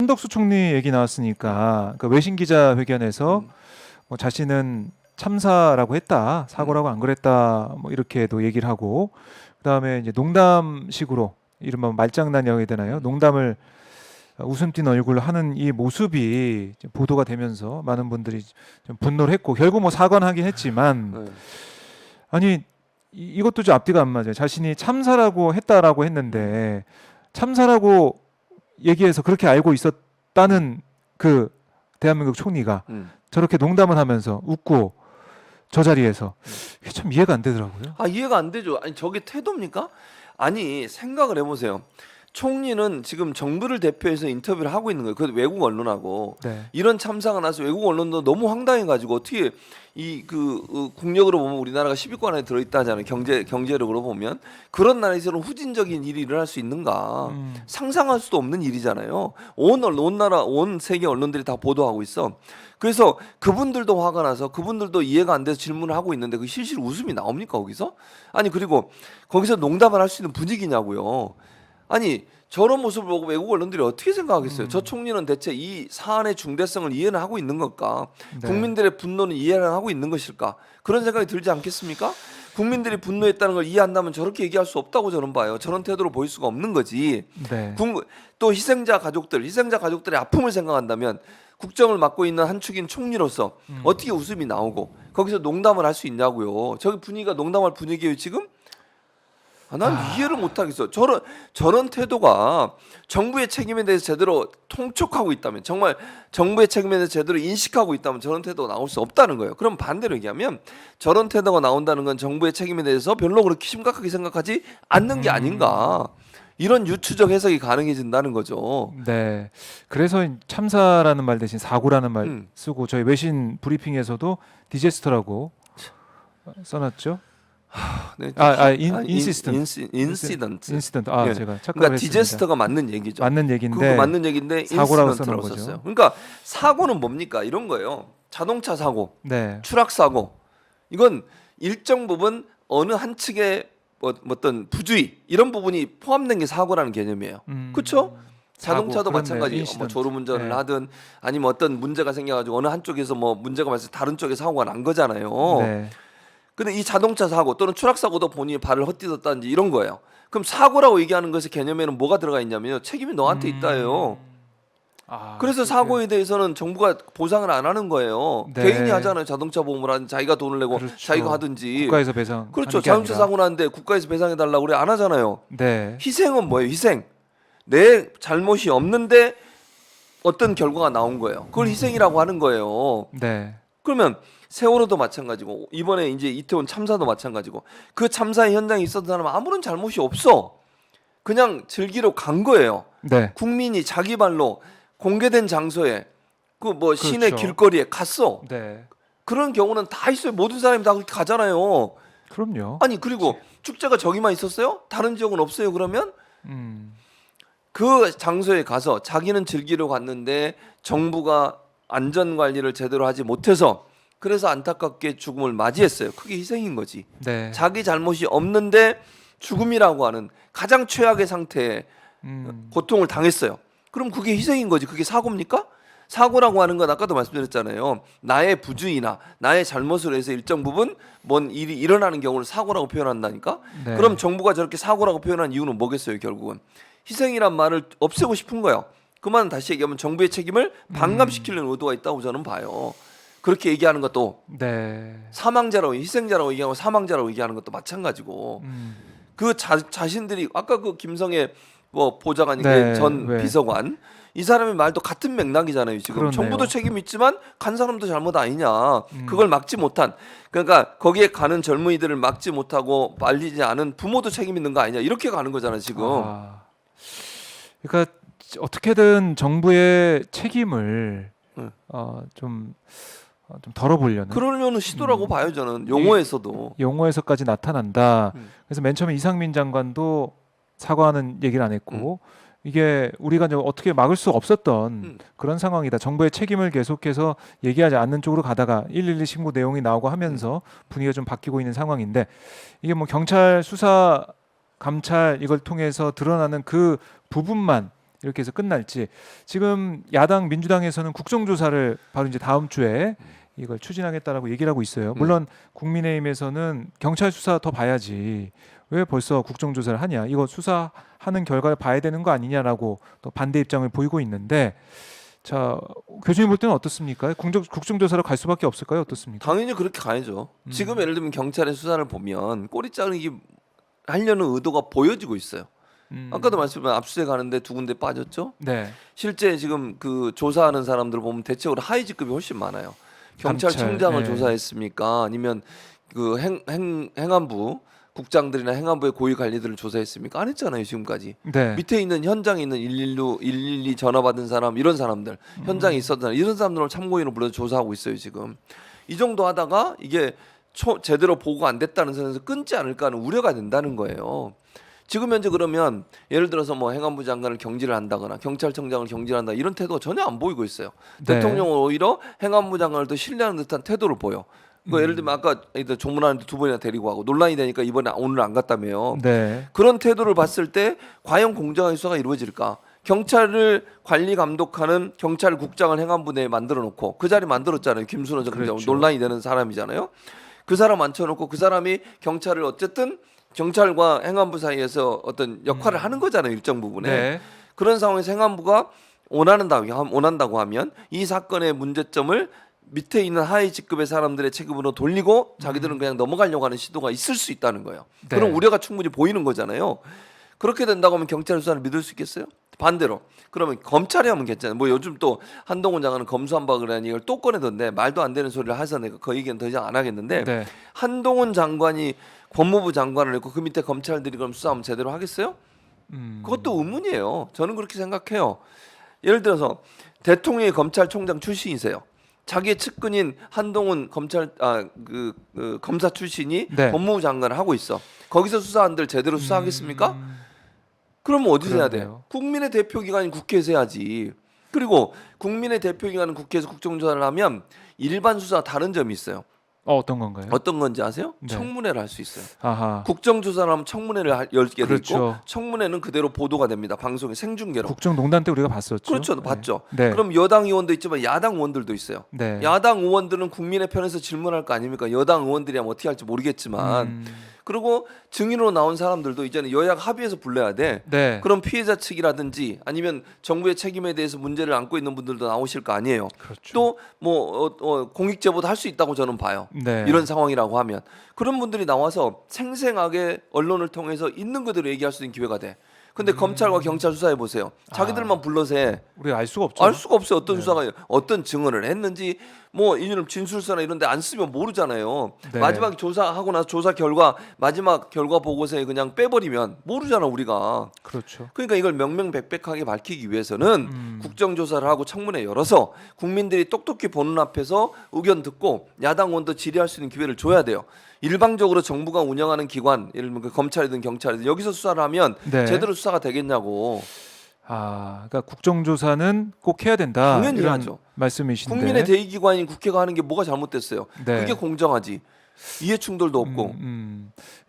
한덕수 총리 얘기 나왔으니까 그 외신 기자회견에서 뭐 자신은 참사라고 했다, 사고라고 안 그랬다, 뭐 이렇게도 얘기를 하고, 그다음에 이제 농담식으로 이른바 말장난이라고 해야 되나요? 농담을 웃음 띤 얼굴로 하는 이 모습이 보도가 되면서 많은 분들이 좀 분노를 했고, 결국 뭐 사과는 하긴 했지만 아니 이것도 좀 앞뒤가 안 맞아요. 자신이 참사라고 했다라고 했는데 참사라고 얘기해서 그렇게 알고 있었다는 그 대한민국 총리가 저렇게 농담을 하면서 웃고 저 자리에서 이게 참 이해가 안 되더라고요. 아, 이해가 안 되죠. 아니, 저게 태도입니까? 아니, 생각을 해보세요. 총리는 지금 정부를 대표해서 인터뷰를 하고 있는 거예요. 그것도 외국 언론하고. 네. 이런 참사가 나서 외국 언론도 너무 황당해가지고 어떻게 이 국력으로 보면 우리나라가 10위권 안에 들어있다 하잖아요. 경제력으로 보면 그런 나라에서는 후진적인 일이 일어날 수 있는가? 상상할 수도 없는 일이잖아요. 온 세계 언론들이 다 보도하고 있어. 그래서 그분들도 화가 나서 그분들도 이해가 안 돼서 질문을 하고 있는데 그 실실 웃음이 나옵니까 거기서? 아니, 그리고 거기서 농담을 할 수 있는 분위기냐고요. 아니, 저런 모습을 보고 외국 언론들이 어떻게 생각하겠어요? 저 총리는 대체 이 사안의 중대성을 이해는 하고 있는 걸까? 네. 국민들의 분노는 이해를 하고 있는 것일까? 그런 생각이 들지 않겠습니까? 국민들이 분노했다는 걸 이해한다면 저렇게 얘기할 수 없다고 저는 봐요. 저런 태도로 보일 수가 없는 거지. 네. 또 희생자 가족들의 아픔을 생각한다면 국정을 맡고 있는 한 축인 총리로서 어떻게 웃음이 나오고 거기서 농담을 할 수 있냐고요. 저기 분위기가 농담할 분위기예요 지금? 난 이해를 못하겠어. 저런 태도가 정부의 책임에 대해서 제대로 통촉하고 있다면, 정말 정부의 책임에 대해서 제대로 인식하고 있다면 저런 태도가 나올 수 없다는 거예요. 그럼 반대로 얘기하면 저런 태도가 나온다는 건 정부의 책임에 대해서 별로 그렇게 심각하게 생각하지 않는 게 아닌가. 이런 유추적 해석이 가능해진다는 거죠. 네. 그래서 참사라는 말 대신 사고라는 말 쓰고 저희 외신 브리핑에서도 디제스터라고 써놨죠. 네. 인시던트. 네. 제가 착각을 그러니까 했습니다. 디제스터가 맞는 얘기죠. 맞는 얘기인데 맞는 얘기인데 사고라고 쓰는 인시던트라고 거죠. 썼어요. 그러니까 사고는 뭡니까? 이런 거예요. 자동차 사고, 네. 추락 사고. 이건 일정 부분 어느 한 측의 어떤 부주의 이런 부분이 포함된 게 사고라는 개념이에요. 그렇죠? 자동차도 마찬가지예요. 뭐 졸음운전을 네. 하든 아니면 어떤 문제가 생겨가지고 어느 한쪽에서 뭐 문제가 발생 다른 쪽에 사고가 난 거잖아요. 네. 근데 이 자동차 사고 또는 추락 사고도 본인이 발을 헛디뎠다든지 이런 거예요. 그럼 사고라고 얘기하는 것의 개념에는 뭐가 들어가 있냐면요. 책임이 너한테 있다예요. 그래서 사고에 대해서는 정부가 보상을 안 하는 거예요. 네. 개인이 하잖아요. 자동차 보험을 하든 자기가 돈을 내고 그렇죠. 자기가 하든지. 국가에서 배상. 그렇죠. 자동차 사고 나는데 국가에서 배상해 달라고 그래 안 하잖아요. 네. 희생은 뭐예요? 희생. 내 잘못이 없는데 어떤 결과가 나온 거예요. 그걸 희생이라고 하는 거예요. 네. 그러면 세월호도 마찬가지고 이번에 이제 이태원 참사도 마찬가지고 그 참사의 현장에 있었던 사람은 아무런 잘못이 없어. 그냥 즐기러 간 거예요. 네. 국민이 자기 발로 공개된 장소에 그 뭐 시내 그렇죠. 길거리에 갔어. 네. 그런 경우는 다 있어요. 모든 사람이 다 그렇게 가잖아요. 그럼요. 아니, 그리고 축제가 저기만 있었어요? 다른 지역은 없어요? 그러면 음. 그 장소에 가서 자기는 즐기러 갔는데 정부가 안전 관리를 제대로 하지 못해서 그래서 안타깝게 죽음을 맞이했어요. 그게 희생인 거지. 네. 자기 잘못이 없는데 죽음이라고 하는 가장 최악의 상태에 고통을 당했어요. 그럼 그게 희생인 거지. 그게 사고입니까? 사고라고 하는 건 아까도 말씀드렸잖아요. 나의 부주의나 나의 잘못으로 해서 일정 부분 뭔 일이 일어나는 경우를 사고라고 표현한다니까. 네. 그럼 정부가 저렇게 사고라고 표현한 이유는 뭐겠어요? 결국은 희생이란 말을 없애고 싶은 거예요. 그 말은 다시 얘기하면 정부의 책임을 반감시키려는 의도가 있다고 저는 봐요. 그렇게 얘기하는 것도 네. 사망자라고 희생자라고 얘기하고 사망자라고 얘기하는 것도 마찬가지고 그 자신들이 아까 그 김성애 뭐 보좌관이 네, 전 네. 비서관 이 사람의 말도 같은 맥락이잖아요. 지금 그렇네요. 정부도 책임 있지만 간 사람도 잘못 아니냐. 그걸 막지 못한 그러니까 거기에 가는 젊은이들을 막지 못하고 말리지 않은 부모도 책임 있는 거 아니냐. 이렇게 가는 거잖아요. 지금. 그러니까 어떻게든 정부의 책임을 좀 덜어보려는 그러려는 시도라고 봐요. 저는 용어에서도. 용어에서까지 나타난다. 그래서 맨 처음에 이상민 장관도 사과하는 얘기를 안 했고 이게 우리가 이제 어떻게 막을 수 없었던 그런 상황이다. 정부의 책임을 계속해서 얘기하지 않는 쪽으로 가다가 112 신고 내용이 나오고 하면서 분위기가 좀 바뀌고 있는 상황인데 이게 뭐 경찰 수사 감찰 이걸 통해서 드러나는 그 부분만 이렇게 해서 끝날지. 지금 야당 민주당에서는 국정조사를 바로 이제 다음 주에 이걸 추진하겠다라고 얘기를 하고 있어요. 물론 국민의힘에서는 경찰 수사 더 봐야지 왜 벌써 국정조사를 하냐, 이거 수사하는 결과를 봐야 되는 거 아니냐라고 또 반대 입장을 보이고 있는데, 자 교수님 볼 때는 어떻습니까? 국정조사로 갈 수밖에 없을까요? 어떻습니까? 당연히 그렇게 가야죠. 지금 예를 들면 경찰의 수사를 보면 꼬리 자르기 하려는 의도가 보여지고 있어요. 아까도 말씀드린 압수수색 하는데 두 군데 빠졌죠. 네. 실제 지금 그 조사하는 사람들 보면 대체적으로 하위 직급이 훨씬 많아요. 경찰청장을 감찰, 네. 조사했습니까? 아니면 그 행안부 국장들이나 행안부의 고위 관리들을 조사했습니까? 안 했잖아요 지금까지. 네. 밑에 있는 현장에 있는 112 전화 받은 사람, 이런 사람들, 현장에 있었던 사람, 이런 사람들을 참고인으로 불러서 조사하고 있어요 지금. 이 정도 하다가 이게 제대로 보고가 안 됐다는 선에서 끊지 않을까 하는 우려가 된다는 거예요. 지금 현재 그러면 예를 들어서 뭐 행안부 장관을 경질을 한다거나 경찰청장을 경질한다, 이런 태도가 전혀 안 보이고 있어요. 네. 대통령은 오히려 행안부 장관을 더 신뢰하는 듯한 태도를 보여. 그 예를 들면 아까 조문하는데 두 번이나 데리고 가고 논란이 되니까 이번에 오늘 안 갔다며요. 네. 그런 태도를 봤을 때 과연 공정한 수사가 이루어질까? 경찰을 관리 감독하는 경찰국장을 행안부 내에 만들어 놓고, 그 자리 만들었잖아요. 김순호 전 국장, 그렇죠. 논란이 되는 사람이잖아요. 그 사람 앉혀놓고 그 사람이 경찰을 어쨌든 경찰과 행안부 사이에서 어떤 역할을 하는 거잖아요. 일정 부분에. 네. 그런 상황에서 행안부가 원한다고 하면 이 사건의 문제점을 밑에 있는 하위 직급의 사람들의 책임으로 돌리고 자기들은 그냥 넘어가려고 하는 시도가 있을 수 있다는 거예요. 네. 그런 우려가 충분히 보이는 거잖아요. 그렇게 된다고 하면 경찰 수사를 믿을 수 있겠어요? 반대로 그러면 검찰이 하면 괜찮아요. 뭐 요즘 또 한동훈 장관은 검수한박이라는 얘기를 또 꺼내던데, 말도 안 되는 소리를 해서 내가 그 얘기는 더 이상 안 하겠는데, 네. 한동훈 장관이 법무부 장관을 했고 그 밑에 검찰들이 그럼 수사하면 제대로 하겠어요? 그것도 의문이에요. 저는 그렇게 생각해요. 예를 들어서 대통령이 검찰총장 출신이세요. 자기의 측근인 한동훈 검사 출신이 네. 법무부 장관을 하고 있어. 거기서 수사한들 제대로 수사하겠습니까? 그러면 어디서 해야 돼? 그렇네요. 국민의 대표 기관인 국회에서 해야지. 그리고 국민의 대표 기관은 국회에서 국정조사를 하면 일반 수사와 다른 점이 있어요. 어떤 건가요? 어떤 건지 아세요? 네. 청문회를 할 수 있어요. 아하. 국정조사를 하면 청문회를 열게 돼 있고, 그렇죠. 청문회는 그대로 보도가 됩니다. 방송에 생중계로. 국정농단 때 우리가 봤었죠. 그렇죠, 네. 봤죠. 네. 그럼 여당 의원도 있지만 야당 의원들도 있어요. 네. 야당 의원들은 국민의 편에서 질문할 거 아닙니까? 여당 의원들이라면 어떻게 할지 모르겠지만, 그리고 증인으로 나온 사람들도 이제는 여야가 합의해서 불러야 돼. 네. 그럼 피해자 측이라든지 아니면 정부의 책임에 대해서 문제를 안고 있는 분들도 나오실 거 아니에요. 그렇죠. 또 뭐 공익 제보도 할 수 있다고 저는 봐요. 네. 이런 상황이라고 하면 그런 분들이 나와서 생생하게 언론을 통해서 있는 그대로 얘기할 수 있는 기회가 돼. 근데 검찰과 경찰 수사해 보세요. 자기들만 불러서 해. 우리가 알 수가 없죠. 알 수가 없어요. 어떤 네. 수사가 어떤 증언을 했는지, 뭐 이런 진술서나 이런 데 안 쓰면 모르잖아요. 네. 마지막 조사하고 나서 조사 결과 마지막 결과 보고서에 그냥 빼버리면 모르잖아 우리가. 그렇죠. 그러니까 이걸 명명백백하게 밝히기 위해서는 국정조사를 하고 청문회 열어서 국민들이 똑똑히 보는 앞에서 의견 듣고 야당 의원도 질의할 수 있는 기회를 줘야 돼요. 일방적으로 정부가 운영하는 기관, 예를 들면 그 검찰이든 경찰이든 여기서 수사를 하면 네. 제대로 수사가 되겠냐고. 그러니까 국정조사는 꼭 해야 된다. 당연히 이런 해야죠. 말씀이신데. 국민의 대의기관인 국회가 하는 게 뭐가 잘못됐어요? 네. 그게 공정하지. 이해 충돌도 없고.